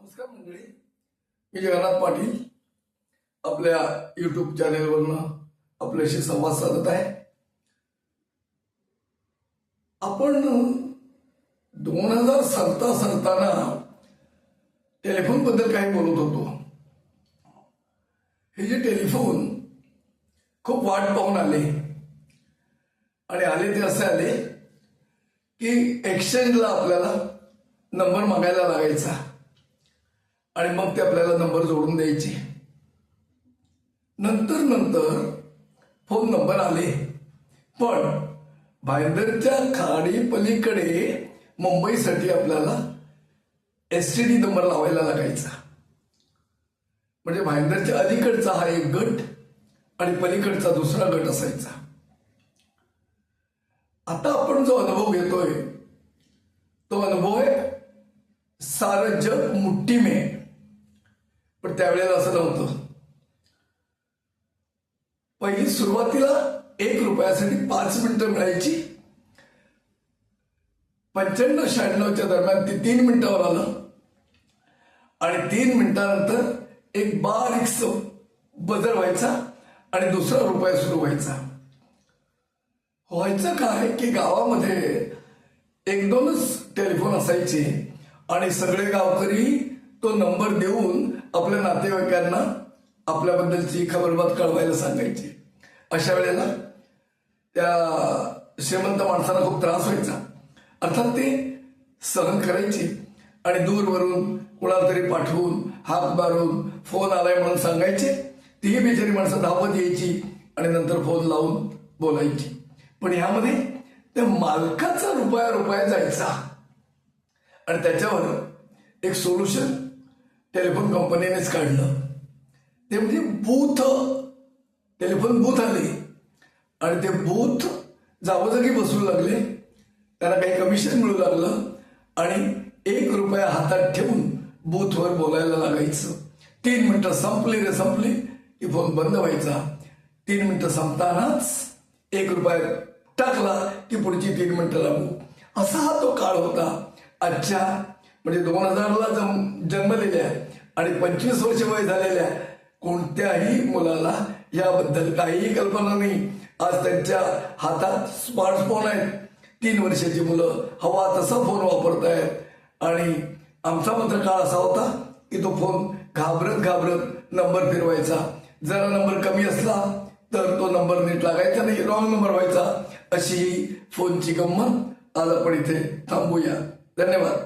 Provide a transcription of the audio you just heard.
नमस्कार मंडळी, मी जगन्नाथ पाटील आपल्या यूट्यूब चॅनेलवरनं आपल्याशी संवाद साधत आहे. आपण 2000 सरताना टेलिफोन बद्दल काही बोलत होतो. हे जे टेलिफोन खूप वाट पाहून आले आणि आले ते असे आले की एक्सचेंजला आपल्याला नंबर मागायला लागायचा आणि मग ते आपल्याला नंबर जोडून द्यायचे. नंतर फोन नंबर आले, पण भाईंदरच्या खाडी पलीकडे मुंबईसाठी आपल्याला STD नंबर लावायला लागायचा. म्हणजे भाईंदरच्या अलीकडचा हा एक गट आणि पलीकडचा दुसरा गट असायचा. आता आपण जो अनुभव घेतोय तो अनुभव आहे सारं जग मुट्ठी में. पण त्यावेळेला असं नव्हतं. पहिली सुरुवातीला 1 रुपयासाठी 5 मिनिटं मिळायची. 95-96च्या दरम्यान ते 3 मिनिटावर आलं आणि 3 मिनिटानंतर एक बारीकस बजर व्हायचा आणि दुसरा रुपया सुरू व्हायचा. व्हायचं काय की गावामध्ये 1-2च टेलिफोन असायचे आणि सगळे गावकरी तो नंबर देऊन आपल्या नातेवाईकांना आपल्याबद्दलची खबरबात कळवायला सांगायची. अशा वेळेला त्या श्रीमंत माणसाला खूप त्रास व्हायचा. अर्थात ते सहन करायचे आणि दूरवरून कुणाला तरी पाठवून हाक मारून फोन आलाय म्हणून सांगायचे. तीही बिचारी माणसं धावत यायची आणि नंतर फोन लावून बोलायची. पण ह्यामध्ये त्या मालकाचा रुपया जायचा आणि त्याच्यावर एक सोल्युशन टेलिफोन कंपनीनेच काढलं. ते म्हणजे बूथ, टेलिफोन बूथ आले आणि ते बूथ जागोजागी बसू लागले. त्यांना काही कमिशन मिळू लागलं आणि 1 रुपया हातात ठेवून बूथवर बोलायला लागायचं. 3 मिनिटं संपली की फोन बंद व्हायचा. 3 मिनिटं संपतानाच 1 रुपया टाकला की पुढची 3 मिनिटं लागू. असा हा तो काळ होता. आजच्या म्हणजे 2000ला जन्मलेल्या आणि 25 वर्ष वय झालेल्या कोणत्याही मुलाला याबद्दल काहीही कल्पना नाही. आज त्यांच्या हातात स्मार्टफोन आहेत. 3 वर्षाची मुलं हवा तसा फोन वापरतायत आणि आमचा मात्र काळ असा होता की तो फोन घाबरत नंबर फिरवायचा. जरा नंबर कमी असला तर तो नंबर नीट लागायचा नाही, रॉंग नंबर व्हायचा. अशी ही फोनची गंमत. आज आपण इथे थांबूया. धन्यवाद.